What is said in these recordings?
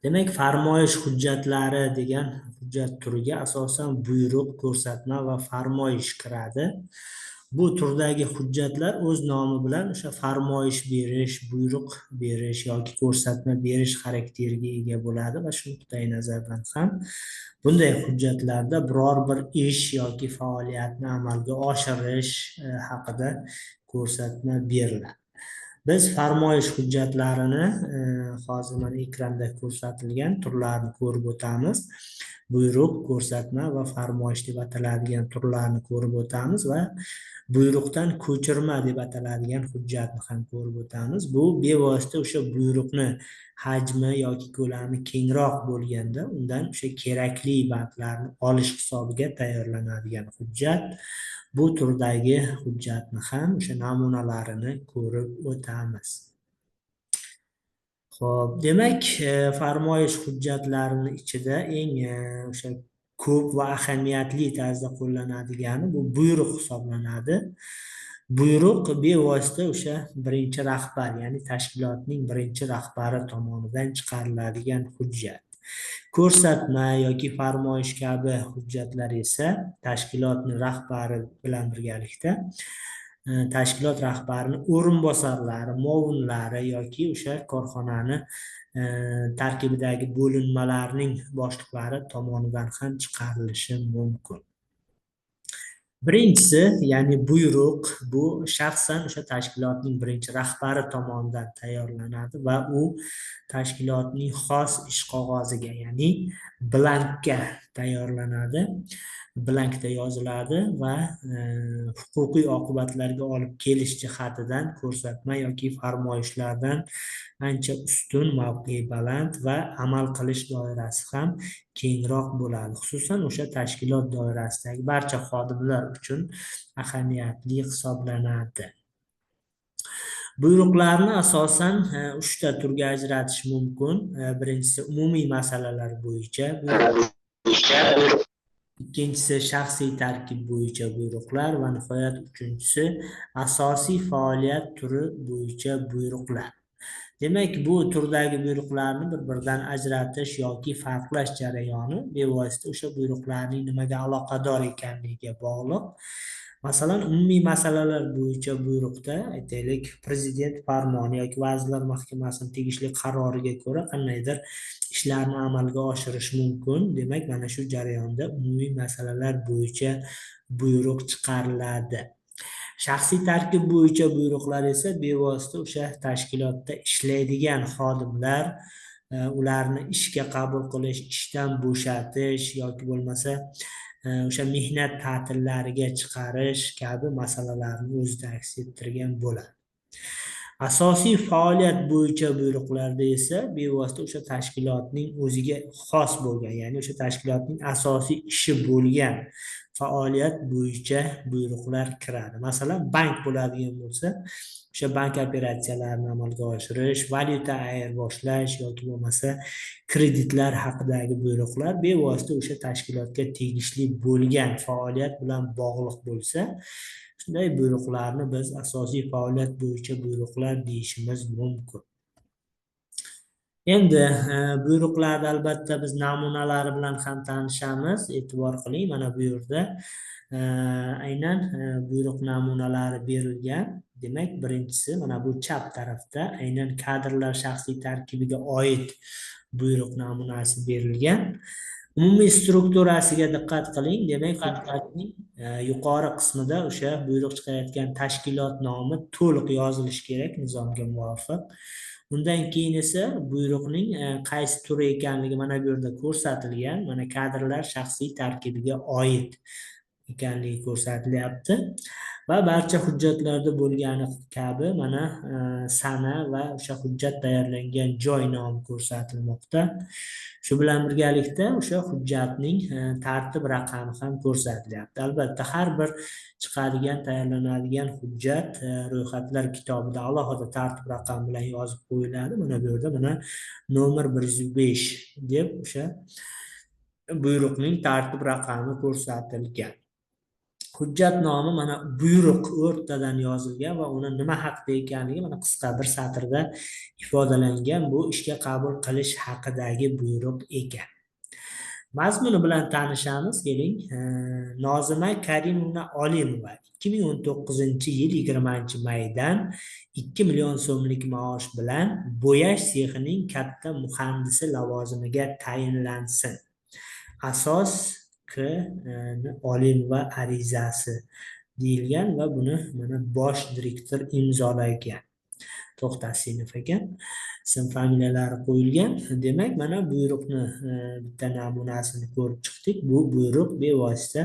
Demak, farmoyish hujjatlari degan hujjat turiga asosan buyruq, ko'rsatma va farmoyish kiradi. Bu turdagi hujjatlar o'z nomi bilan o'sha farmoyish berish, buyruq berish yoki ko'rsatma berish xarakteriga ega bo'ladi va shu nuqtai nazardan ham bunday hujjatlarda biror bir ish yoki faoliyatni amalga oshirish haqida ko'rsatma beriladi. Biz farmoyish hujjatlarini hozir mana ekranda ko'rsatilgan turlarini ko'rib o'tamiz. Buyruq, ko'rsatma va farmoyish deb ataladigan turlarni ko'rib o'tamiz va buyruqdan ko'chirma deb ataladigan hujjatni ham ko'rib o'tamiz. Bu bevosita o'sha buyruqni hajmi yoki ko'lami kengroq bo'lganda undan o'sha kerakli bandlarni olish hisobiga tayyorlanadigan hujjat. Bu turdagi hujjatni ham o'sha namunalarini ko'rib o'tamiz. Xo'p, demak, farmoyish hujjatlarini ichida eng o'sha ko'p va ahamiyatli tarzda qo'llanadigani bu buyruq hisoblanadi. Buyruq bevosita o'sha birinchi rahbar, ya'ni tashkilotning birinchi rahbari tomonidan chiqariladigan hujjat. Ko'rsatma yoki farmoyish kabi hujjatlar esa tashkilotning rahbari bilan birgalikda tashkilot rahbarini o'rinbosarlari, muovinlari yoki o'sha korxonani tarkibidagi bo'linmalarning boshliqlari tomonidan ham chiqarilishi mumkin. Birinchisi, ya'ni buyruq, bu shaxsan o'sha tashkilotning birinchi rahbari tomonidan tayyorlanadi va u tashkilotning xos ish qog'oziga, ya'ni blankka tayyorlanadi. Blankda yoziladi va huquqiy oqibatlarga olib kelish jihatidan ko'rsatma yoki farmoyishlardan ancha ustun, mavqei baland va amal qilish doirasi ham kengroq bo'ladi. Xususan o'sha tashkilot doirasidagi barcha xodimlar uchun ahamiyatli hisoblanadi. Buyruqlarni asosan 3 ta turga ajratish mumkin. Birinchisi umumiy masalalar bo'yicha, ikkinchisi shaxsiy tarkib bo'yicha buyruqlar va nihoyat uchinchisi asosiy faoliyat turi bo'yicha buyruqlar. Demak, bu turdagi buyruqlarni bir-biridan ajratish yoki farqlash jarayoni bevosita o'sha buyruqlarning nimaga aloqador ekanligiga bog'liq. Masalan, umumiy masalalar bo'yicha buyruqda aytaylik, prezident farmoni yoki vazirlar mahkamasining tegishli qaroriga ko'ra qandaydir ishlarni amalga oshirish mumkin. Demak, mana shu jarayonda umumiy masalalar bo'yicha buyruq chiqariladi. Shaxsiy tarkib bo'yicha buyruqlar esa bevosita o'sha tashkilotda ishlaydigan xodimlar, ularni ishga qabul qilish, ishdan bo'shatish yoki bo'lmasa o'sha mehnat ta'tillariga chiqarish kabi masalalarni o'zida aks ettirgan bo'ladi. Asosiy faoliyat bo'yicha buyruqlarda esa bevosita o'sha tashkilotning o'ziga xos bo'lgan, ya'ni o'sha tashkilotning asosiy ishi bo'lgan faoliyat bo'yicha buyruqlar kiradi. Masalan, bank bo'ladigan bo'lsa, o'sha bank operatsiyalarini amalga oshirish, valyuta ayirboshlash yoki bo'lmasa kreditlar haqidagi buyruqlar bevosita o'sha tashkilotga tegishli bo'lgan faoliyat bilan bog'liq bo'lsa, shunday buyruqlarni biz asosiy faoliyat bo'yicha buyruqlar deyishimiz mumkin. Endi buyruqlarni albatta biz namunalari bilan ham tanishamiz. E'tibor qiling, mana bu yerda aynan buyruq namunalari berilgan. Demak, birinchisi mana bu chap tarafda aynan kadrlar shaxsiy tarkibiga oid buyruq namunasi berilgan. Umumiy strukturasiga diqqat qiling. Demak, hujjatning yuqori qismida o'sha buyruq chiqarayotgan tashkilot nomi to'liq yozilishi kerak nizomga muvofiq. Undan keyin esa buyruqning qaysi turi ekanligi mana bu yerda ko'rsatilgan. Mana kadrlar shaxsiy tarkibiga oid ekanligi ko'rsatilyapti. Va barcha hujjatlarda bo'lgani kabi mana sana va o'sha hujjat tayyorlangan joy nomi ko'rsatilmoqda. Shu bilan birgalikda o'sha hujjatning tartib raqami ham ko'rsatilyapti. Albatta, har bir chiqadigan, tayyorlanadigan hujjat ro'yxatlar kitobida alohida tartib raqami bilan yozib qo'yiladi. Mana bu yerda mana nomer 105 deb o'sha buyruqning tartib raqami ko'rsatilgan. Hujjat nomi mana buyruq o'rtadan yozilgan va uni nima haqida ekanligi mana qisqa bir satrda ifodalangan. Bu ishga qabul qilish haqidagi buyruq ekan. Mazmuni bilan tanishamiz. Keling, Nozima Karimovna Olimova 2019-yil 20-maydan 2 million so'mlik maosh bilan bo'yash sexining katta muhandisi lavozimiga tayinlansin. Asos K Olimova arizasi deyilgan va buni mana bosh direktor imzolagan. To'xtasinov ekan. Ism familiyalari qo'yilgan. Demak, mana buyruqni bitta namunasini ko'rib chiqdik. Bu buyruq bevosita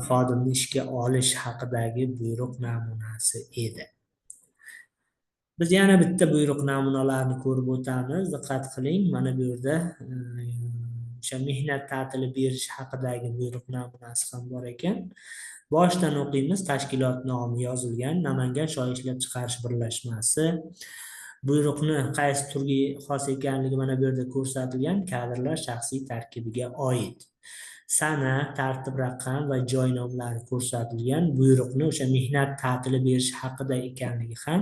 xodimni ishga olish haqidagi buyruq namunasi edi. Biz yana bitta buyruq namunalarini ko'rib o'tamiz. Diqqat qiling. Mana bu yerda o'sha mehnat ta'tili berish haqidagi buyruq namunasi ham bor ekan. Boshdan o'qiymiz. Tashkilot nomi yozilgan. Namangan shoyi ishlab chiqarish birlashmasi. Buyruqni qaysi turga xos ekanligi mana bu yerda ko'rsatilgan. Kadrlar shaxsiy tarkibiga oid. Sana, tartib raqam va joy nomlari ko'rsatilgan. Buyruqni o'sha mehnat ta'tili berish haqida ekanligi ham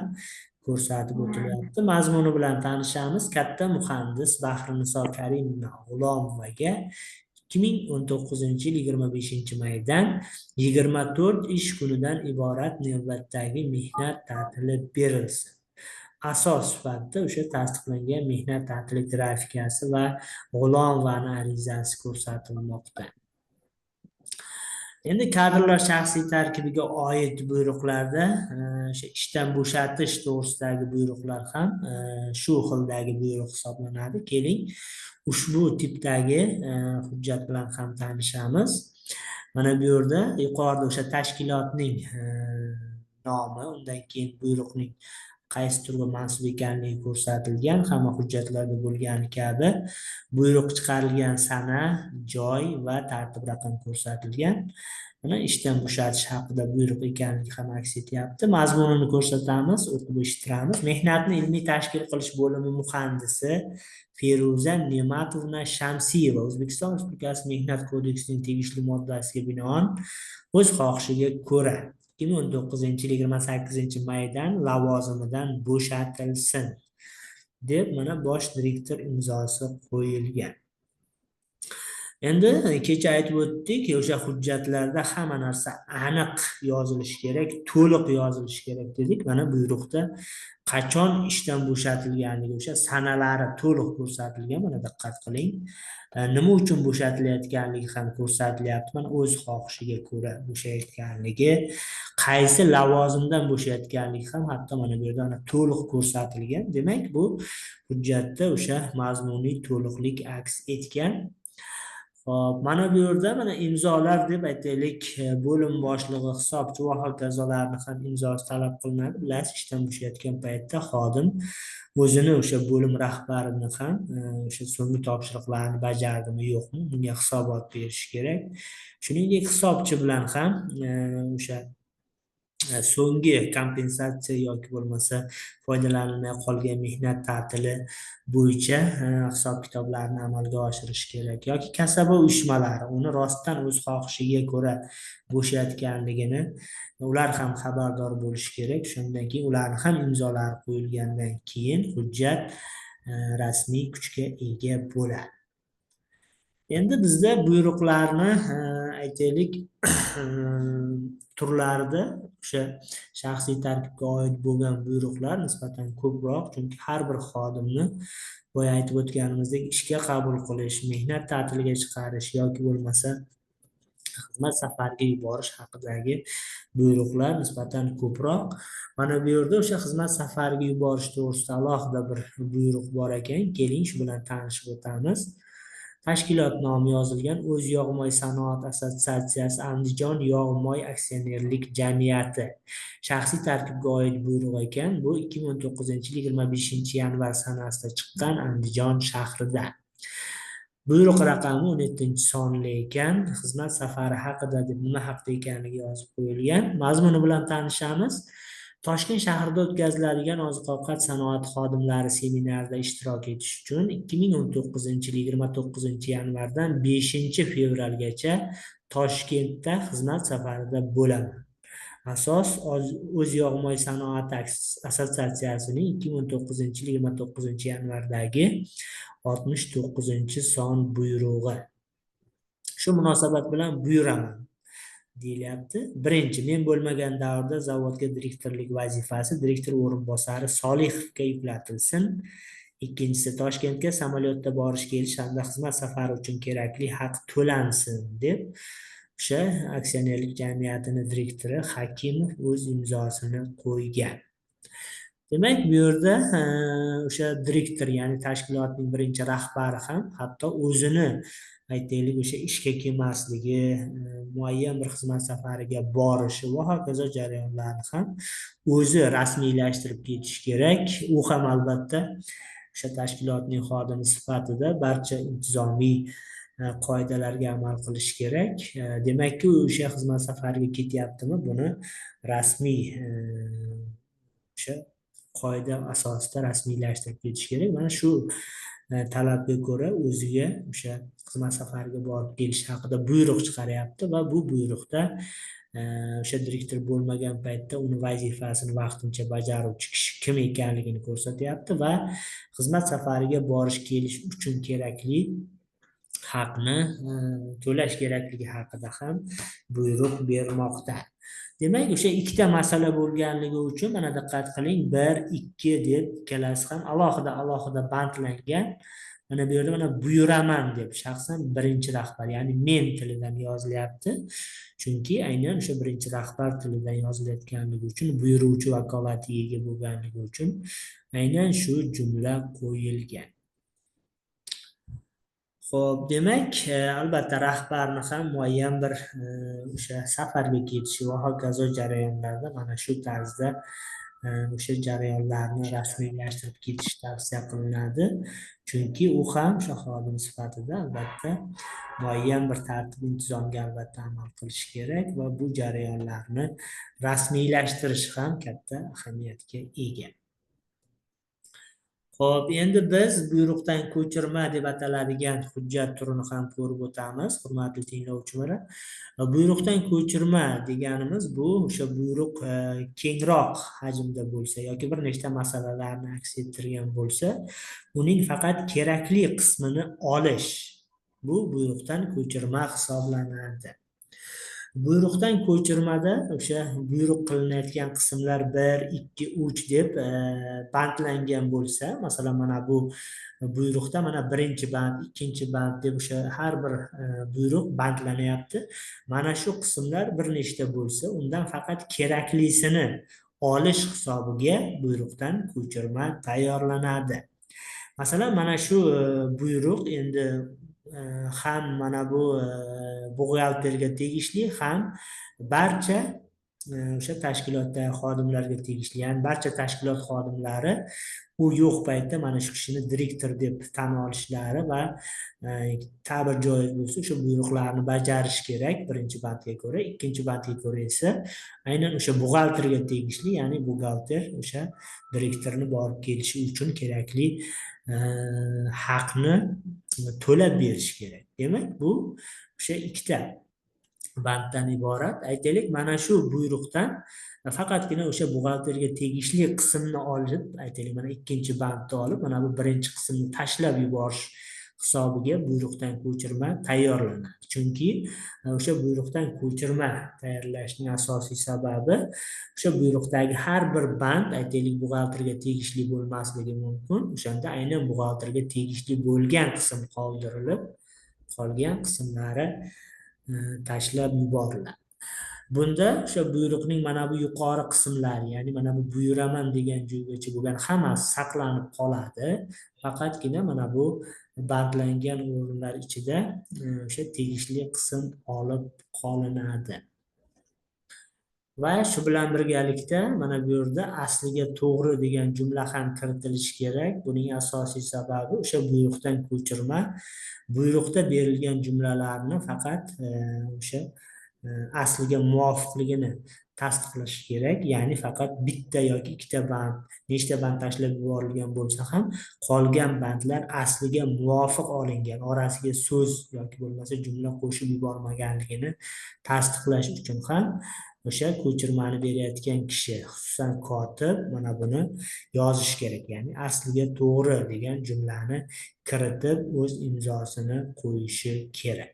ko'rsatib o'tilyapti. Mazmuni bilan tanishamiz. Katta muhandis Bahriniso Karimovna G'ulomovaga 2019-yil 25-maydan 24 ish kunidan iborat navbatdagi mehnat ta'tili berilsin. Asos sifatida o'sha tasdiqlangan mehnat ta'tili grafikasi va G'ulomovaning arizasi ko'rsatilmoqda. Endi kadrlar shaxsiy tarkibiga oid buyruqlarda ishdan bo'shatish to'g'risidagi buyruqlar ham shu xildagi buyruq hisoblanadi. Keling, ushbu tipdagi hujjat bilan ham tanishamiz. Mana bu yerda yuqorida o'sha tashkilotning nomi, undan keyin buyruqning qaysi turga mansub ekanligi ko'rsatilgan. Hamma hujjatlarda bo'lgani kabi buyruq chiqarilgan sana, joy va tartib raqam ko'rsatilgan. Mana ishdan bo'shatish haqida buyruq ekanligi ham aks etyapti. Mazmunini ko'rsatamiz, o'qib eshittiramiz. Mehnatni ilmiy tashkil qilish bo'limi muhandisi Feruza Ne'matovna Shamsiyeva O'zbekiston Respublikasi Mehnat kodeksining tegishli moddasiga binoan o'z xohishiga ko'ra 2019-yil 28-maydan lavozimidan bo'shatilsin deb mana bosh direktor imzosi qo'yilgan. Endi kecha aytib o'tdik, o'sha hujjatlarda hamma narsa aniq yozilishi kerak, to'liq yozilishi kerak dedik. Mana buyruqda qachon ishdan bo'shatilganligi, o'sha sanalari to'liq ko'rsatilgan. Mana diqqat qiling. Nima uchun bo'shatilayotganligi ham ko'rsatilyapti. Mana o'z xohishiga ko'ra bo'shayotganligi, qaysi lavozimdan bo'shayotganligi ham hatto mana bu yerda to'liq ko'rsatilgan. Demak, bu hujjatda o'sha mazmuniy to'liqlik aks etgan. Hop, mana bu yerda mana imzolar deb aytaylik, bo'lim boshlig'i, hisobchi va hokazolarni ham imzosi talab qilinadi. Bilasiz, ishdan bo'shayotgan paytda xodim o'zini o'sha bo'lim rahbarini ham o'sha so'nggi topshiriqlarni bajardimi, yo'qmi, bunga hisobot berish kerak. Shuningdek, hisobchi bilan ham o'sha so'nggi kompensatsiya yoki bo'lmasa foydalanilmay qolgan mehnat ta'tili bo'yicha hisob kitoblarni amalga oshirish kerak, yoki kasaba uyushmalari uni rostdan o'z xohishiga ko'ra bo'shayotganligini ular ham xabardor bo'lishi kerak. Shundan keyin ularni ham imzolari qo'yilgandan keyin hujjat rasmiy kuchga ega bo'ladi. Endi bizda buyruqlarni aytaylik turlarida o'sha shaxsiy tarkibga oid bo'lgan buyruqlar nisbatan ko'proq, chunki har bir xodimni boya aytib o'tganimizdek ishga qabul qilish, mehnat ta'tiliga chiqarish yoki bo'lmasa xizmat safariga yuborish haqidagi buyruqlar nisbatan ko'proq. Mana bu yerda o'sha xizmat safariga yuborish to'g'risida alohida bir buyruq bor ekan. Keling, shu bilan tanishib o'tamiz. Tashkilot nomi yozilgan. O'zyog'moy sanoat assotsiatsiyasi Andijon yog'moy aksionerlik jamiyati. Shaxsiy tarkibga oid buyruq ekan. Bu 2019-yil 25-yanvar sanasida chiqqan Andijon shahrida. Buyruq raqami 17-sonli ekan. Xizmat safari haqida deb nima haqida ekanligi yozib qo'yilgan. Mazmuni bilan tanishamiz. Toshkent shahrida o'tkaziladigan oziq-ovqat sanoati xodimlari seminarida ishtirok etish uchun 2019-yil 29-yanvardan 5-fevralgacha Toshkentda xizmat safarida bo'laman. Asos o'z yog'moy sanoati assotsiatsiyasining 2019-yil 29-yanvardagi 69-son buyrug'i. Shu munosabat bilan buyuraman deyilyapti. Birinchi, men bo'lmagan davrda zavodga direktorlik vazifasi direktor o'rinbosari Solihovga yuklatilsin. Ikkinchisi, Toshkentga samolyotda borish kelish hamda xizmat safari uchun kerakli haq to'lansin deb o'sha aksionerlik jamiyatini direktori Hakimov o'z imzosini qo'ygan. Demak, bu yerda o'sha direktor, ya'ni tashkilotning birinchi rahbari ham hatto o'zini aytaylik o'sha ishga kelmasligi, muayyan bir xizmat safariga borishi va hokazo jarayonlarni ham o'zi rasmiylashtirib ketish kerak. U ham albatta o'sha tashkilotning xodimi sifatida barcha intizomiy qoidalarga amal qilish kerak. Demakki, u o'sha xizmat safariga ketyaptimi, buni rasmiy o'sha qoida asosida rasmiylashtirib ketish kerak. Mana shu talabga ko'ra o'ziga o'sha xizmat safariga borib kelish haqida buyruq chiqaryapti va bu buyruqda o'sha direktor bo'lmagan paytda uni vazifasini vaqtincha bajaruvchi kishi kim ekanligini ko'rsatyapti va xizmat safariga borish kelish uchun kerakli haqni to'lash kerakligi haqida ham buyruq bermoqda. Demak, o'sha ikkita masala bo'lganligi uchun mana diqqat qiling, 1, 2 deb ikkalasi ham alohida bandlangan. Mana bu yerda mana buyuraman deb shaxsan birinchi rahbar, ya'ni men tilidan yozilyapti. Chunki aynan o'sha birinchi rahbar tilidan yozilayotganligi uchun, buyuruvchi vakolatiga ega bo'lganligi uchun aynan shu jumla qo'yilgan. Xo'p, demak, albatta rahbarni ham muayyan bir o'sha safarga ketishi va hokazo jarayonlarda mana shu tarzda o'sha jarayonlarni rasmiylashtirib ketish tavsiya qilinadi. Chunki u ham o'sha xodim sifatida albatta muayyan bir tartib intizomga albatta amal qilishi kerak va bu jarayonlarni rasmiylashtirish ham katta ahamiyatga ega. Xo'p, endi biz buyruqdan ko'chirma deb ataladigan hujjat turini ham ko'rib o'tamiz, hurmatli tinglovchilar. Buyruqdan ko'chirma deganimiz bu o'sha buyruq kengroq hajmda bo'lsa yoki bir nechta masalalarni aks ettirgan bo'lsa, uning faqat kerakli qismini olish bu buyruqdan ko'chirma hisoblanadi. Buyruqdan ko'chirmada o'sha buyruq qilinayotgan qismlar 1, 2, 3 deb bandlangan bo'lsa, masalan mana bu buyruqda mana birinchi band, ikkinchi band deb o'sha har bir buyruq bandlanyapti. Mana shu qismlar bir nechta bo'lsa, undan faqat keraklisini olish hisobiga buyruqdan ko'chirma tayyorlanadi. Masalan, mana shu buyruq endi ham mana bu buxgalterga tegishli, ham barcha o'sha tashkilotda xodimlarga tegishli. Ya'ni barcha tashkilot xodimlari u yo'q paytda mana shu kishini direktor deb tan olishlari va ta'bir joiz bo'lsa o'sha buyruqlarni bajarish kerak birinchi bandga ko'ra. Ikkinchi bandga ko'ra esa aynan o'sha buxgalterga tegishli, ya'ni buxgalter o'sha direktorni borib kelishi uchun kerakli haqni to'lab berish kerak. Demak, bu o'sha ikkita banddan iborat. Aytaylik, mana shu buyruqdan faqatgina o'sha buxgalterga tegishli qismni olib, aytaylik mana ikkinchi bandni olib, mana bu birinchi qismni tashlab yuborish hisobiga buyruqdan ko'chirma tayyorlanadi. Chunki o'sha buyruqdan ko'chirma tayyorlashning asosiy sababi o'sha buyruqdagi har bir band aytaylik buxgalterga tegishli bo'lmasligi mumkin. O'shanda aynan buxgalterga tegishli bo'lgan qism qoldirilib, qolgan qismlari tashlab yuboriladi. Bunda o'sha buyruqning mana bu yuqori qismlari, ya'ni mana bu buyuraman degan joygacha bo'lgan hammasi saqlanib qoladi. Faqatgina mana bu bandlangan o'rinlar ichida o'sha tegishli qism olib qolinadi. Va shu bilan birgalikda mana bu yerda asliga to'g'ri degan jumla ham kiritilishi kerak. Buning asosiy sababi o'sha buyruqdan ko'chirma. Buyruqda berilgan jumlalarni faqat o'sha asliga muvofiqligini tasdiqlash kerak. Ya'ni faqat bitta yoki ikkita band, nechta band tashlab yuborilgan bo'lsa ham qolgan bandlar asliga muvofiq olingan, orasiga so'z yoki bo'lmasa jumla qo'shib yubormaganligini tasdiqlash uchun ham o'sha ko'chirmani berayotgan kishi, xususan kotib, mana buni yozish kerak. Ya'ni asliga to'g'ri degan jumlani kiritib o'z imzosini qo'yishi kerak.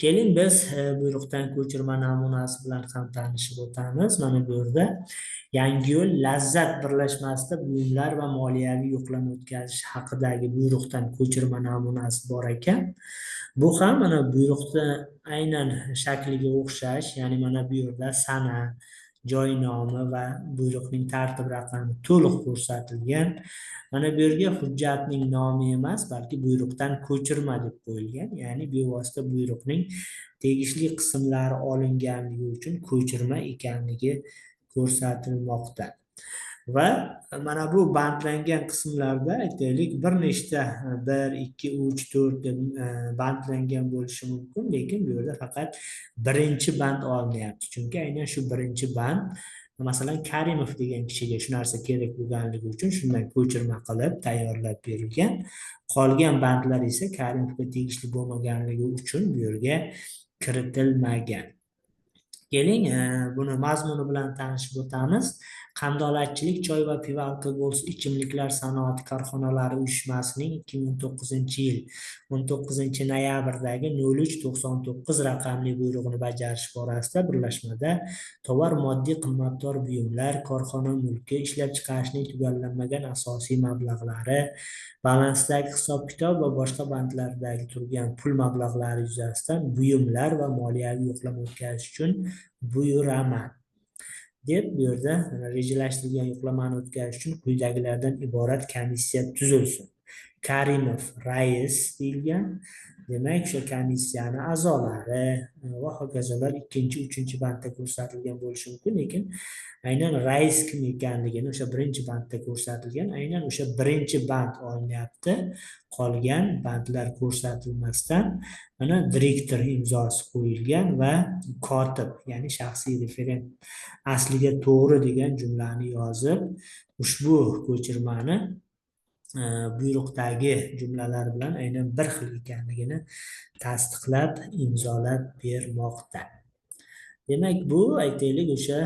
Keling biz buyruqdan ko'chirma namunasi bilan ham tanishib o'tamiz. Mana bu yerda Yangiyo'l Lazzat birlashmasida buyumlar va moliyaviy yo'qlama o'tkazish haqidagi buyruqdan ko'chirma namunasi bor ekan. Bu ham mana buyruqda aynan shakliga o'xshash, ya'ni mana bu yerda sana, joy nomi va buyruqning tartib raqami to'liq ko'rsatilgan. Mana bu yerga hujjatning nomi emas, balki buyruqdan ko'chirma deb qo'yilgan. Ya'ni bevosita buyruqning tegishli qismlari olinganligi uchun ko'chirma ekanligi ko'rsatilmoqda. Va mana bu bandlangan qismlarda aytaylik bir nechta 1, 2, 3, 4 deb bandlangan bo'lishi mumkin, lekin bu yerda faqat birinchi band olinyapti. Chunki aynan shu birinchi band, masalan Karimov degan kishiga shu narsa kerak bo'lganligi uchun shundan ko'chirma qilib tayyorlab berilgan. Qolgan bandlar esa Karimovga tegishli bo'lmaganligi uchun bu yerga kiritilmagan. Keling, buni mazmuni bilan tanishib o'tamiz. Qandolatchilik choy va pivo alkogolsiz ichimliklar sanoati korxonalari uyushmasining 2009-yil 19-noyabrdagi 0399 raqamli buyrug'ini bajarish borasida birlashmada tovar moddiy qimmatdor buyumlar, korxona mulki, ishlab chiqarishning tugallanmagan asosiy mablag'lari, balansdagi hisob-kitob va boshqa bandlardagi turgan pul mablag'lari yuzasidan buyumlar va moliyaviy yo'qlama o'tkazish uchun buyuraman deb bu yerda rejalashtirilgan yo'qlamani o'tkazish uchun quyidagilardan iborat komissiya tuzilsin. Karimov rais deyilgan. Demak, o'sha komissiyani a'zolari va hokazolar 2-3 bandda ko'rsatilgan bo'lishi mumkin, lekin aynan rais kim ekanligini o'sha birinchi bandda ko'rsatilgan. Aynan o'sha birinchi band olinyapti. Qolgan bandlar ko'rsatilmasdan mana direktor imzosi qo'yilgan va kotib, ya'ni shaxsiy referent asliga to'g'ri degan jumlani yozib, ushbu ko'chirmani buyruqdagi jumlalar bilan aynan bir xil ekanligini tasdiqlab, imzolab bermoqda. Demak, bu aytaylik o'sha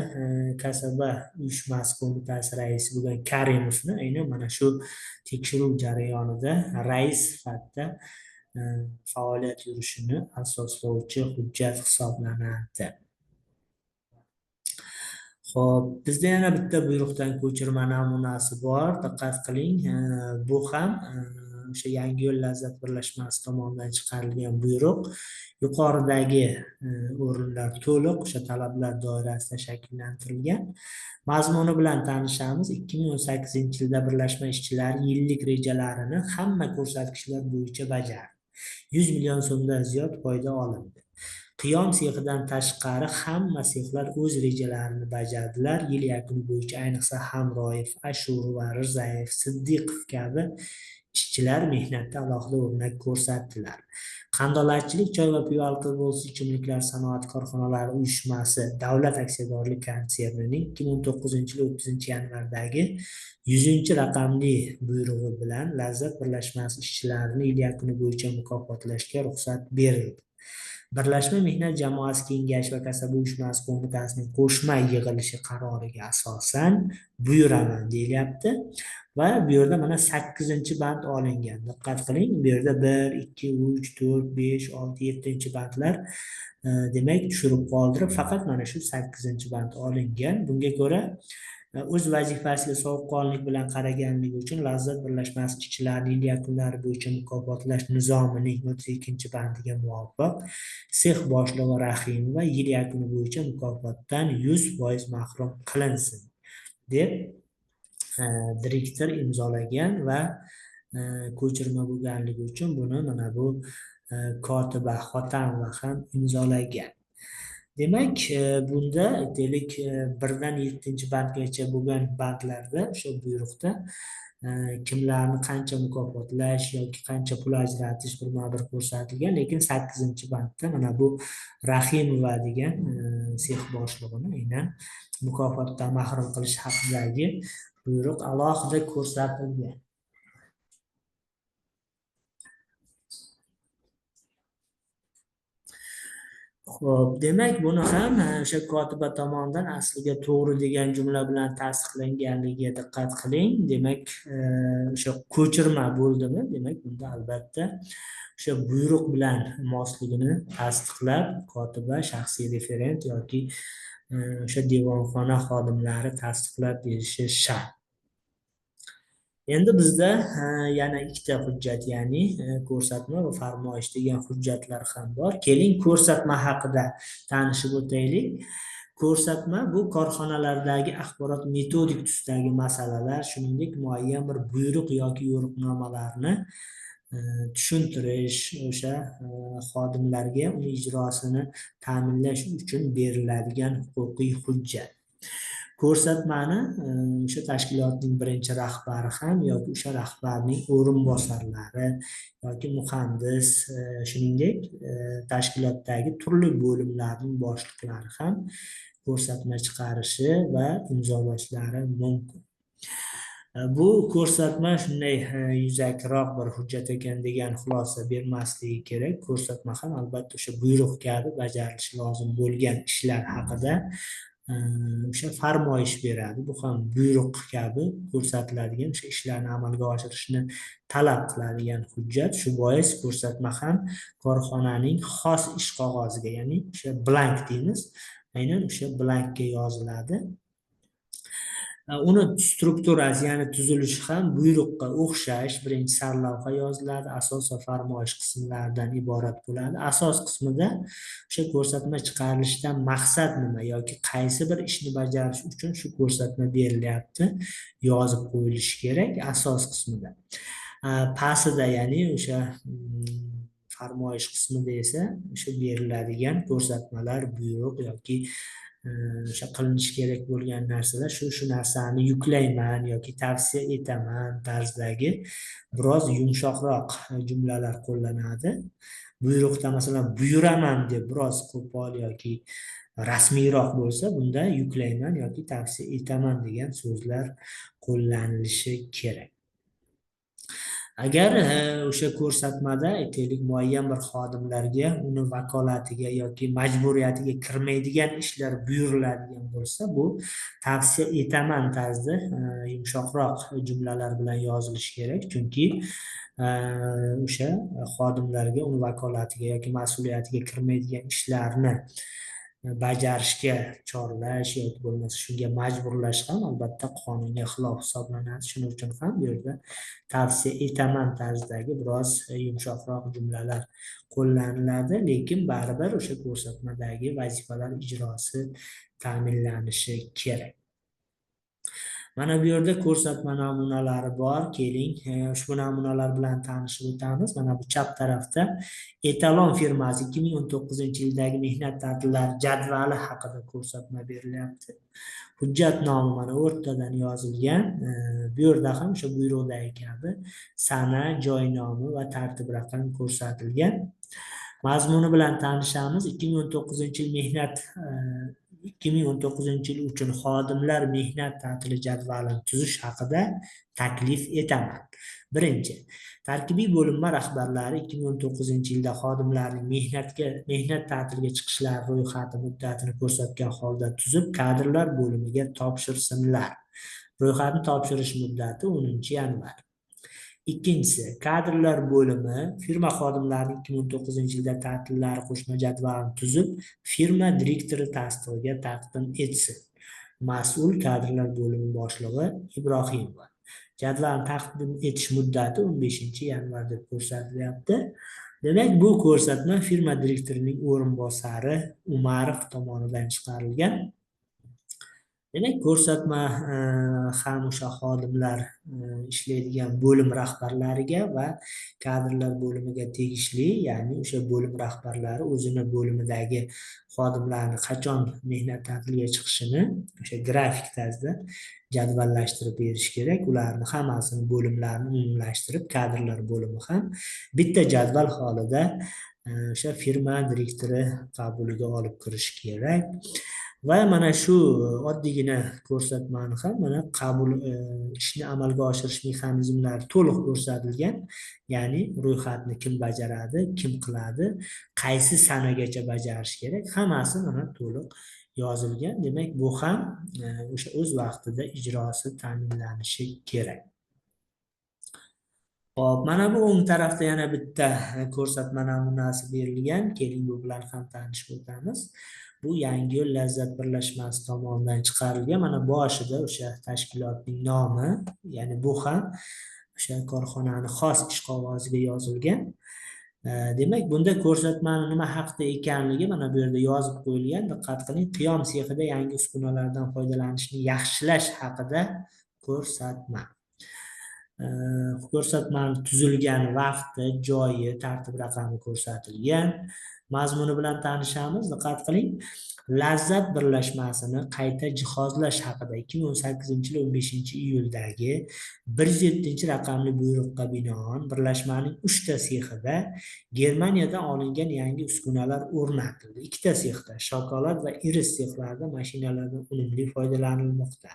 kasaba uyushmasi qo'mitasi raisi bo'lgan Karimovni aynan mana shu tekshiruv jarayonida rais sifatida faoliyat yurishini asoslovchi hujjat hisoblanadi. Xo'p, bizda yana bitta buyruqdan ko'chirma namunasi bor. Diqqat qiling, bu ham o'sha Yangiyo'l Lazzat birlashmasi tomonidan chiqarilgan buyruq. Yuqoridagi o'rinlar to'liq o'sha talablar doirasida shakllantirilgan. Mazmuni bilan tanishamiz. 2018-yilda birlashma ishchilari yillik rejalarini hamma ko'rsatkichlar bo'yicha bajardi. 100 million so'mdan ziyod foyda olindi. Qiyom sexidan tashqari hamma sexlar o'z rejalarini bajardilar. Yil yakuni bo'yicha ayniqsa Hamroyev, Ashurov va Rizayev, Siddiqov kabi ishchilar mehnatda alohida o'rnak ko'rsatdilar. Qandolatchilik choy va pivo alkogolsiz ichimliklar sanoati korxonalari uyushmasi davlat aksiyadorlik konsernining 2009-yil 30-yanvardagi 100-raqamli buyrug'i bilan Lazzat birlashmasi ishchilarini yil yakuni bo'yicha mukofotlashga ruxsat berildi. Birlashma mehnat jamoasi kengashi va kasaba uyushmasi qo'mitasining qo'shma yig'ilishi qaroriga asosan buyuraman deyilyapti. Va bu yerda mana 8-band olingan. Diqqat qiling, bu yerda 1, 2, 3, 4, 5, 6, 7-bandlar demak tushirib qoldirib, faqat mana shu 8-band olingan. Bunga ko'ra o'z vazifasiga sovuqqonlik bilan qaraganligi uchun Lazzat birlashmasi ishchilarini yil yakunlari bo'yicha mukofotlash nizomining 32-bandiga muvofiq sex boshlig'i Rahimova yil yakuni bo'yicha mukofotdan 100% mahrum qilinsin deb direktor imzolagan va ko'chirma bo'lganligi uchun buni mana bu kotiba Xotamova ham imzolagan. Demak, bunda aytaylik 1-dan 7-bandgacha bo'lgan bandlarda o'sha buyruqda kimlarni qancha mukofotlash yoki qancha pul ajratish birma-bir ko'rsatilgan, lekin 8-bandda mana bu Rahimova degan sex boshlig'ini aynan mukofotdan mahrum qilish haqidagi buyruq alohida ko'rsatilgan. Xo'p, demak buni ham o'sha kotiba tomonidan asliga to'g'ri degan jumla bilan tasdiqlanganligiga diqqat qiling. Demak, o'sha ko'chirma bo'ldimi? Demak, bunda albatta o'sha buyruq bilan mosligini tasdiqlab, kotiba, shaxsiy referent yoki o'sha devonxona xodimlari tasdiqlab berishi shart. Endi bizda yana ikkita hujjat, ya'ni ko'rsatma va farmoyish degan hujjatlar ham bor. Keling, ko'rsatma haqida tanishib o'taylik. Ko'rsatma bu korxonalardagi axborot metodik tusdagi masalalar, shuningdek muayyan bir buyruq yoki yo'riqnomalarni tushuntirish, o'sha xodimlarga uni ijrosini ta'minlash uchun beriladigan huquqiy hujjat. Ko'rsatmani o'sha tashkilotning birinchi rahbari ham yoki o'sha rahbarning o'rinbosarlari yoki muhandis, shuningdek tashkilotdagi turli bo'limlarning boshliqlari ham ko'rsatma chiqarishi va imzolashlari mumkin. Bu ko'rsatma shunday yuzakroq bir hujjat ekan degan xulosa bermasligi kerak. Ko'rsatma ham albatta o'sha buyruq kabi bajarilishi lozim bo'lgan ishlar haqida o'sha farmoyish beradi. Bu ham buyruq kabi ko'rsatiladigan o'sha ishlarni amalga oshirishni talab qiladigan hujjat. Shu bois ko'rsatma ham korxonaning xos ish qog'oziga, ya'ni o'sha blank deymiz, aynan o'sha blankga yoziladi. Uni strukturasi, ya'ni tuzilishi ham buyruqqa o'xshash birinchi sarlavha yoziladi. Asos va farmoyish qismlaridan iborat bo'ladi. Asos qismida o'sha ko'rsatma chiqarilishidan maqsad nima yoki qaysi bir ishni bajarish uchun shu ko'rsatma berilyapti yozib qo'yilishi kerak asos qismida. Pastida, ya'ni o'sha farmoyish qismida esa o'sha beriladigan ko'rsatmalar, buyruq yoki o'sha qilinishi kerak bo'lgan narsalar, shu narsani yuklayman yoki tavsiya etaman tarzidagi biroz yumshoqroq jumlalar qo'llanadi. Buyruqda masalan buyuraman deb biroz qo'pol yoki rasmiyroq bo'lsa, bunda yuklayman yoki tavsiya etaman degan so'zlar qo'llanilishi kerak. Agar o'sha ko'rsatmada aytaylik muayyan bir xodimlarga uni vakolatiga yoki majburiyatiga kirmaydigan ishlar buyuriladigan bo'lsa, bu tavsiya etaman tarzda yumshoqroq jumlalar bilan yozilishi kerak, chunki o'sha xodimlarga uni vakolatiga yoki mas'uliyatiga kirmaydigan ishlarni bajarishga chorlash yoki bo'lmasa shunga majburlash ham albatta qonunga xilof hisoblanadi. Shuning uchun ham bu yerda tavsiya etaman tarzidagi biroz yumshoqroq jumlalar qo'llaniladi, lekin baribir o'sha ko'rsatmadagi vazifalar ijrosi ta'minlanishi kerak. Mana bu yerda ko'rsatma namunalari bor. Keling, ushbu namunalar bilan tanishib o'tamiz. Mana bu chap tarafda Etalon firmasi 2019-yildagi mehnat ta'tillari jadvali haqida ko'rsatma berilyapti. Hujjat nomi mana o'rtadan yozilgan. Bu yerda ham o'sha buyruqdagi kabi sana, joy nomi va tartib raqam ko'rsatilgan. Mazmuni bilan tanishamiz. 2019-yil mehnat 2019-yil uchun xodimlar mehnat ta'tili jadvalini tuzish haqida taklif etaman. Birinchi, tarkibiy bo'linma rahbarlari 2019-yilda xodimlarning mehnat ta'tiliga chiqishlari ro'yxati muddatini ko'rsatgan holda tuzib, kadrlar bo'limiga topshirsinlar. Ro'yxatni topshirish muddati 10-yanvar. Ikkinchisi, kadrlar bo'limi firma xodimlarining 2019-yilda ta'tillari qo'shma jadvalini tuzib, firma direktori tasdig'iga taqdim etsin. Mas'ul kadrlar bo'limi boshlig'i Ibrohimova. Jadvalni taqdim etish muddati 15-yanvar deb ko'rsatilyapti. Demak, bu ko'rsatma firma direktorining o'rinbosari Umarov tomonidan chiqarilgan. Demak, ko'rsatma ham o'sha xodimlar ishlaydigan bo'lim rahbarlariga va kadrlar bo'limiga tegishli, ya'ni o'sha bo'lim rahbarlari o'zini bo'limidagi xodimlarni qachon mehnat ta'tiliga chiqishini o'sha grafik tarzda jadvallashtirib berish kerak. Ularni hammasini bo'limlarni umumlashtirib, kadrlar bo'limi ham bitta jadval holida o'sha firma direktori qabuliga olib kirish kerak. Va mana shu oddiygina ko'rsatmani ham mana qabul ishni amalga oshirish mexanizmlari to'liq ko'rsatilgan. Ya'ni ro'yxatni kim bajaradi, kim qiladi, qaysi sanagacha bajarish kerak, hammasi mana to'liq yozilgan. Demak, bu ham o'sha o'z vaqtida ijrosi ta'minlanishi kerak. Hop, mana bu o'ng tarafda yana bitta ko'rsatma namunasi berilgan. Keling, bu bilan ham tanishib o'tamiz. Bu Yangiyo'l Lazzat birlashmasi tomonidan chiqarilgan. Mana boshida o'sha tashkilotning nomi, ya'ni bu ham o'sha korxonani xos ish qog'oziga yozilgan. Demak, bunda ko'rsatmani nima haqida ekanligi mana bu yerda yozib qo'yilgan. Diqqat qiling, qiyom sexida yangi uskunalardan foydalanishni yaxshilash haqida ko'rsatma. Ko'rsatmani tuzilgan vaqti, joyi, tartib raqami ko'rsatilgan. Mazmuni bilan tanishamiz. Diqqat qiling. Lazzat birlashmasini qayta jihozlash haqida 2018-yil 15-iyuldagi 107-raqamli buyruqqa binoan birlashmaning 3 ta sexida Germaniyadan olingan yangi uskunalar o'rnatildi. 2 ta sexda shokolad va iris sexlarida mashinalardan unumli foydalanilmoqda.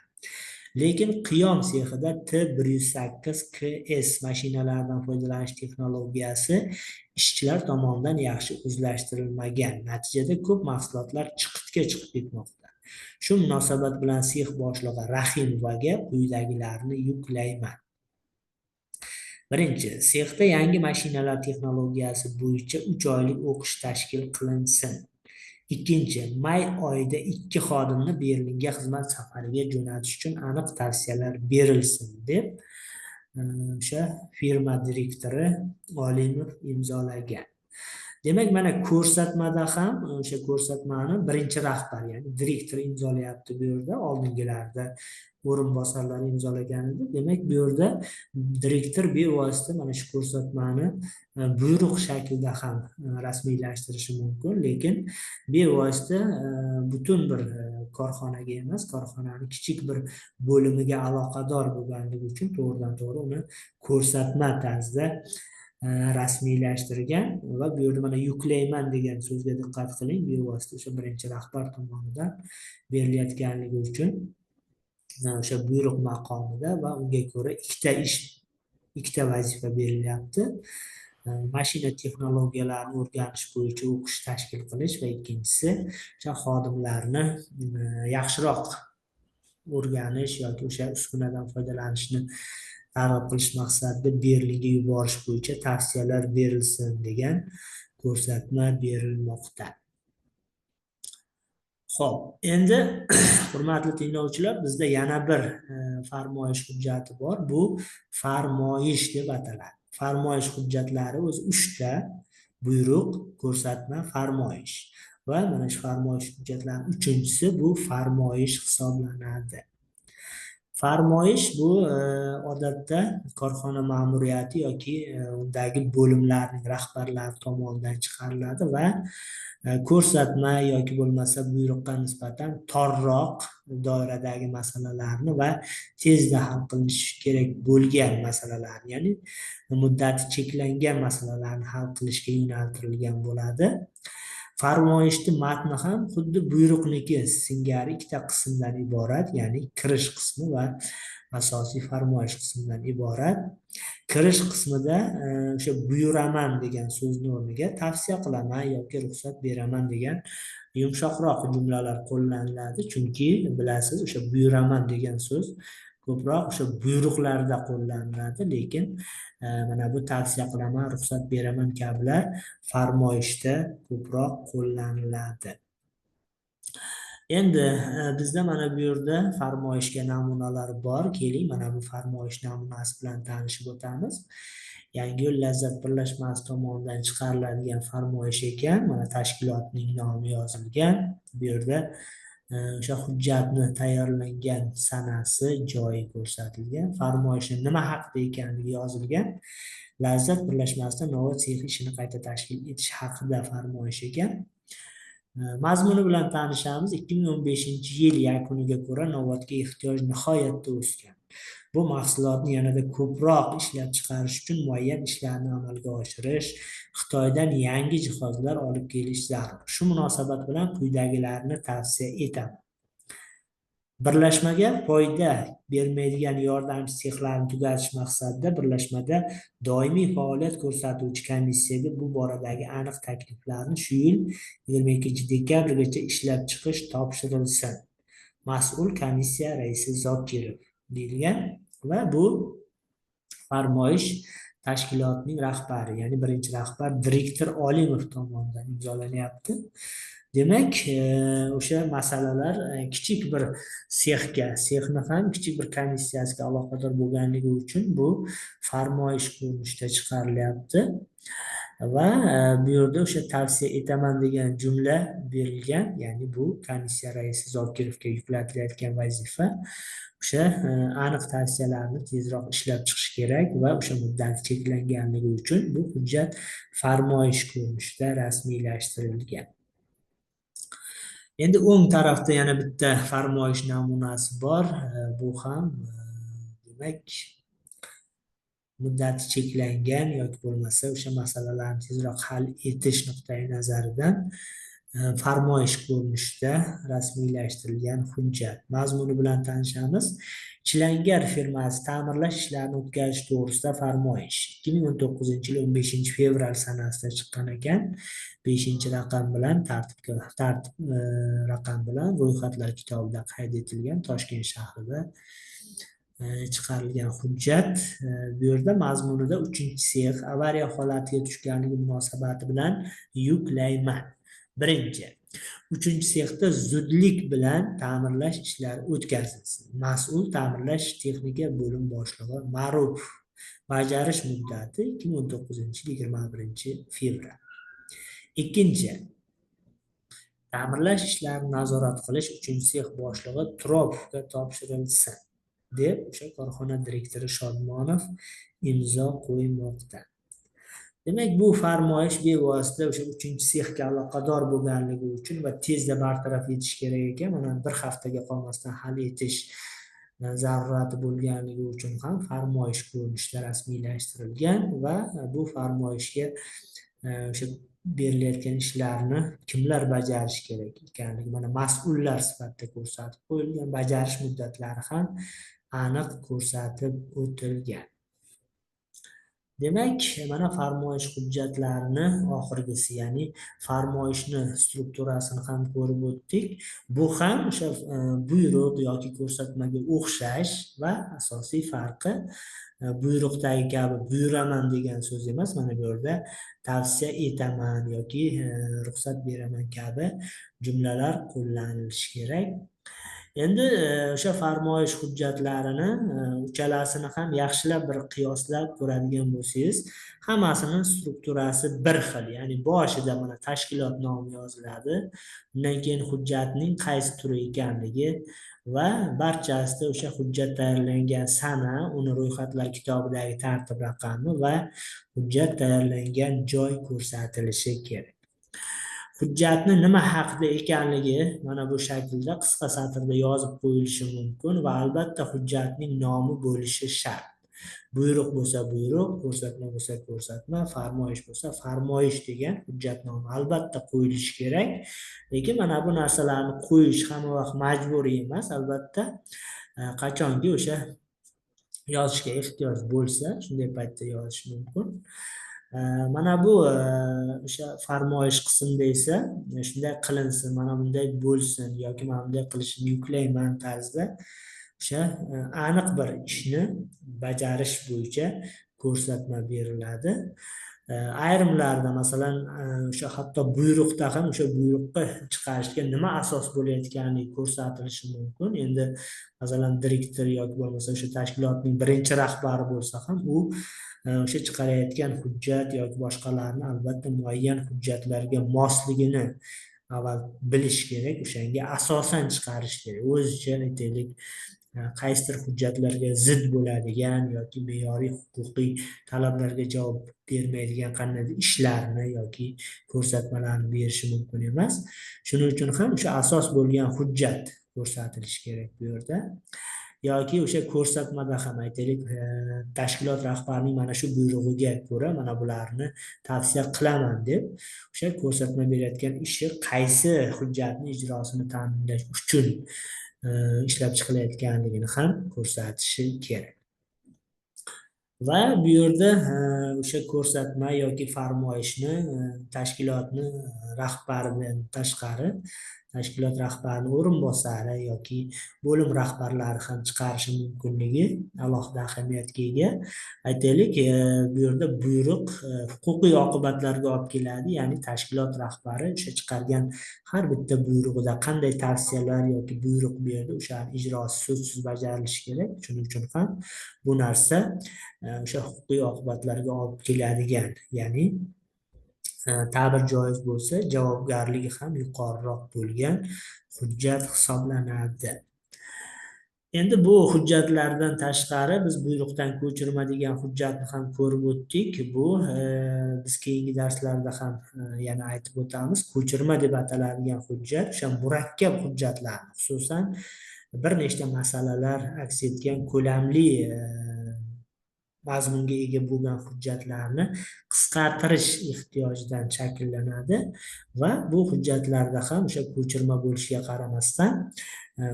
Lekin qiyom sexida T108 KS mashinalaridan foydalanish texnologiyasi ishchilar tomonidan yaxshi o'zlashtirilmagan. Natijada ko'p mahsulotlar chiqitga chiqib ketmoqda. Shu munosabat bilan sex boshlig'i Rahimovga quyidagilarni yuklayman. Birinchi, sexda yangi mashinalar texnologiyasi bo'yicha 3 oylik o'qish tashkil qilinsin. Ikkinchi, may oyida 2 xodimni Berlinga xizmat safariga jo'natish uchun aniq tavsiyalar berilsin deb o'sha firma direktori Olimov imzolagan. Demak, mana ko'rsatmada ham o'sha ko'rsatmani birinchi rahbar, ya'ni direktor imzolayapti bu yerda, oldingilarda o'rinbosarlar imzolagan edi. Demak, bu yerda direktor bevosita mana shu ko'rsatmani buyruq shaklida ham rasmiylashtirishi mumkin, lekin bevosita butun bir korxonaga emas, korxonaning kichik bir bo'limiga aloqador bo'lganligi uchun to'g'ridan-to'g'ri uni ko'rsatma tarzida rasmiylashtirgan va bu yerda mana yuklayman degan so'zga diqqat qiling, bevosita o'sha birinchi rahbar tomonidan berilayotganligi uchun o'sha buyruq maqomida va unga ko'ra ikkita vazifa berilyapti. Mashina texnologiyalarini o'rganish bo'yicha o'qish tashkil qilish va ikkinchisi o'sha xodimlarni yaxshiroq o'rganish yoki o'sha uskunadan foydalanishni targ'ib qilish maqsadida Berlinga yuborish bo'yicha tavsiyalar berilsin degan ko'rsatma berilmoqda. Xo'p, endi hurmatli tinglovchilar, bizda yana bir farmoyish hujjati bor. Bu farmoyish deb ataladi. Farmoyish hujjatlari o'zi 3 ta: buyruq, ko'rsatma, farmoyish. Va mana shu farmoyish hujjatlarining 3-inchisi bu farmoyish hisoblanadi. Farmoyish bu odatda korxona ma'muriyati yoki undagi bo'limlarning rahbarlari tomonidan chiqariladi va ko'rsatma yoki bo'lmasa buyruqqa nisbatan torroq doiradagi masalalarni va tezda hal qilinishi kerak bo'lgan masalalarni, ya'ni muddati cheklangan masalalarni hal qilishga yo'naltirilgan bo'ladi. Farmoyishni matni ham xuddi buyruqniki singari 2 ta qismdan iborat, ya'ni kirish qismi va asosiy farmoyish qismidan iborat. Kirish qismida o'sha buyuraman degan so'zni o'rniga tavsiya qilaman yoki ruxsat beraman degan yumshoqroq jumlalar qo'llaniladi, chunki bilasiz, o'sha buyuraman degan so'z ko'proq o'sha buyruqlarda qo'llaniladi, lekin mana bu tavsiya qilaman, ruxsat beraman kabilar farmoyishda ko'proq qo'llaniladi. Endi bizda mana bu yerda farmoyishga namunalar bor. Keling, mana bu farmoyish namunasi bilan tanishib o'tamiz. Yangiyo'l Lazzat birlashmasi tomonidan chiqariladigan farmoyish ekan. Mana tashkilotning nomi yozilgan. Bu yerda o'sha hujjatni tayyorlangan sanasi, joyi ko'rsatilgan, farmoyishi nima haqida ekanligi yozilgan. Lazzat birlashmasida Novot sexi ishini qayta tashkil etish haqida farmoyish ekan. Mazmuni bilan tanishamiz. 2015-yil yakuniga ko'ra Novotga ehtiyoj nihoyatda o'sgan. Bu mahsulotni yanada ko'proq ishlab chiqarish uchun muayyan ishlarni amalga oshirish, Xitoydan yangi jihozlar olib kelish zarur. Shu munosabat bilan quyidagilarni tavsiya etaman. Birlashmaga foyda bermaydigan yordamchi sexlarni tugatish maqsadida birlashmada doimiy faoliyat ko'rsatuvchi komissiyaga bu boradagi aniq takliflarni shu yil 22-dekabrgacha ishlab chiqish topshirilsin. Mas'ul komissiya raisi Zokirov deyilgan va bu farmoyish tashkilotning rahbari, ya'ni birinchi rahbar direktor Olimov tomonidan imzolanyapti. Demak, o'sha masalalar kichik bir sexni ham kichik bir komissiyasiga aloqador bo'lganligi uchun bu farmoyish ko'rinishida chiqarilyapti. Va bu yerda o'sha tavsiya etaman degan jumla berilgan, ya'ni bu komissiya raisi Zokirovga yuklatilayotgan vazifa. O'sha aniq tavsiyalarni tezroq ishlab chiqish kerak va o'sha muddati cheklanganligi uchun bu hujjat farmoyish ko'rinishida rasmiylashtirilgan. Endi o'ng tarafda yana bitta farmoyish namunasi bor. Bu ham demak muddati cheklangan yoki bo'lmasa o'sha masalalarni tezroq hal etish nuqtai nazaridan farmoyish ko'rinishida rasmiylashtirilgan hujjat. Mazmuni bilan tanishamiz. Chilangar firmasi ta'mirlash ishlarini o'tkazish to'g'risida farmoyish 2019-yil 15-fevral sanasida chiqqan ekan. 5-raqam bilan tartib raqam bilan ro'yxatlar kitobida qayd etilgan, Toshkent shahrida chiqarilgan hujjat. Bu yerda mazmunida 3-sex avariya holatiga tushganligi munosabati bilan yuklayman. Birinchi, 3-sexda zudlik bilan ta'mirlash ishlari o'tkazilsin. Mas'ul ta'mirlash texnika bo'lim boshlig'i Ma'ruf. Bajarish muddati 2019-yil 21-fevral. Ikkinchi, ta'mirlash ishlarini nazorat qilish 3-sex boshlig'i Turopovga topshirilsin deb o'sha korxona direktori Shodmonov imzo qo'ymoqda. Demak, bu farmoyish bevosita o'sha 3-sexga aloqador bo'lganligi uchun va tezda bartaraf etish kerak ekan. Mana bir haftaga qolmasdan hal etish zarurati bo'lganligi uchun ham farmoyish ko'rinishida rasmiylashtirilgan va bu farmoyishga o'sha berilayotgan ishlarni kimlar bajarishi kerak ekanligi mana mas'ullar sifatida ko'rsatib qo'yilgan, bajarish muddatlari ham aniq ko'rsatib o'tilgan. Demak, mana farmoyish hujjatlarini oxirgisi, ya'ni farmoyishni strukturasini ham ko'rib o'tdik. Bu ham o'sha buyruq yoki ko'rsatmaga o'xshash va asosiy farqi buyruqdagi kabi buyuraman degan so'z emas. Mana bu yerda tavsiya etaman yoki ruxsat beraman kabi jumlalar qo'llanilishi kerak. Endi o'sha farmoyish hujjatlarini uchalasini ham yaxshilab bir qiyoslab ko'radigan bo'lsangiz, hammasini strukturasi bir xil. Ya'ni boshida mana tashkilot nomi yoziladi, undan keyin hujjatning qaysi turi ekanligi va barchasida o'sha hujjat tayyorlangan sana, uni ro'yxatlar kitobidagi tartib raqami va hujjat tayyorlangan joy ko'rsatilishi kerak. Hujjatni nima haqida ekanligi mana bu shaklda qisqa satrda yozib qo'yilishi mumkin va albatta hujjatning nomi bo'lishi shart. Buyruq bo'lsa buyruq, ko'rsatma bo'lsa ko'rsatma, farmoyish bo'lsa farmoyish degan hujjat nomi albatta qo'yilishi kerak. Lekin mana bu narsalarni qo'yish hamma vaqt majburiy emas, albatta qachonki o'sha yozishga ehtiyoj bo'lsa, shunday paytda yozish mumkin. Mana bu o'sha farmoyish qismida esa shunday qilinsin, mana bunday bo'lsin yoki mana bunday qilishni yuklayman tarzda o'sha aniq bir ishni bajarish bo'yicha ko'rsatma beriladi. Ayrimlarda masalan o'sha hatto buyruqda ham o'sha buyruqqa chiqarishga nima asos bo'layotganligi ko'rsatilishi mumkin. Endi masalan direktor yoki bo'lmasa o'sha tashkilotning birinchi rahbari bo'lsa ham u o'sha chiqarayotgan hujjat yoki boshqalarni albatta muayyan hujjatlarga mosligini avval bilish kerak, o'shanga asosan chiqarish kerak. O'zicha aytaylik, qaysidir hujjatlarga zid bo'ladigan yoki me'yoriy huquqiy talablarga javob bermaydigan qandaydir ishlarni yoki ko'rsatmalarni berishi mumkin emas. Shuning uchun ham o'sha asos bo'lgan hujjat ko'rsatilishi kerak bu yerda. Yoki o'sha ko'rsatmada ham aytaylik, tashkilot rahbarining mana shu buyrug'iga ko'ra mana bularni tavsiya qilaman deb o'sha ko'rsatma berayotgan ishi qaysi hujjatni ijrosini ta'minlash uchun ishlab chiqilayotganligini ham ko'rsatishi kerak. Va bu yerda o'sha ko'rsatma yoki farmoyishni tashkilotni rahbaridan tashqari tashkilot rahbarining o'rinbosari yoki bo'lim rahbarlari ham chiqarishi mumkinligi alohida ahamiyatga ega. Aytaylik, bu yerda buyruq huquqiy oqibatlarga olib keladi, ya'ni tashkilot rahbari o'sha chiqargan har bitta buyrug'ida qanday tavsiyalar yoki buyruq berdi, o'shaning ijrosi so'zsiz bajarilishi kerak. Shuning uchun ham bu narsa o'sha huquqiy oqibatlarga olib keladigan, ya'ni ta'bir joiz bo'lsa, javobgarligi ham yuqoriroq bo'lgan hujjat hisoblanadi. Endi bu hujjatlardan tashqari biz buyruqdan ko'chirma degan hujjatni ham ko'rib o'tdik. Bu biz keyingi darslarda ham yana aytib o'tamiz. Ko'chirma deb ataladigan hujjat o'sha murakkab hujjatlarni, xususan bir nechta masalalar aks etgan ko'lamli mazmunga ega bo'lgan hujjatlarni qisqartirish ehtiyojidan shakllanadi va bu hujjatlarda ham o'sha ko'chirma bo'lishiga qaramasdan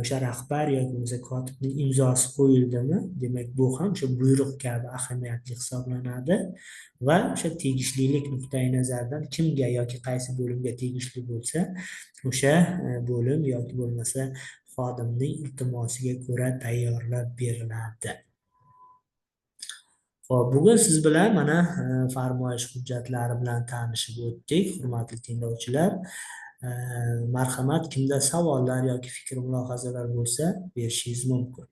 o'sha rahbar yoki bo'lmasa kotibning imzosi qo'yildimi, demak bu ham o'sha buyruq kabi ahamiyatli hisoblanadi va o'sha tegishlilik nuqtai nazaridan kimga yoki qaysi bo'limga tegishli bo'lsa, o'sha bo'lim yoki bo'lmasa xodimning iltimosiga ko'ra tayyorlab beriladi. Xo'p, bugun siz bilan mana farmoyish hujjatlari bilan tanishib o'tdik, hurmatli tinglovchilar. Marhamat, kimda savollar yoki fikr mulohazalar bo'lsa berishingiz mumkin.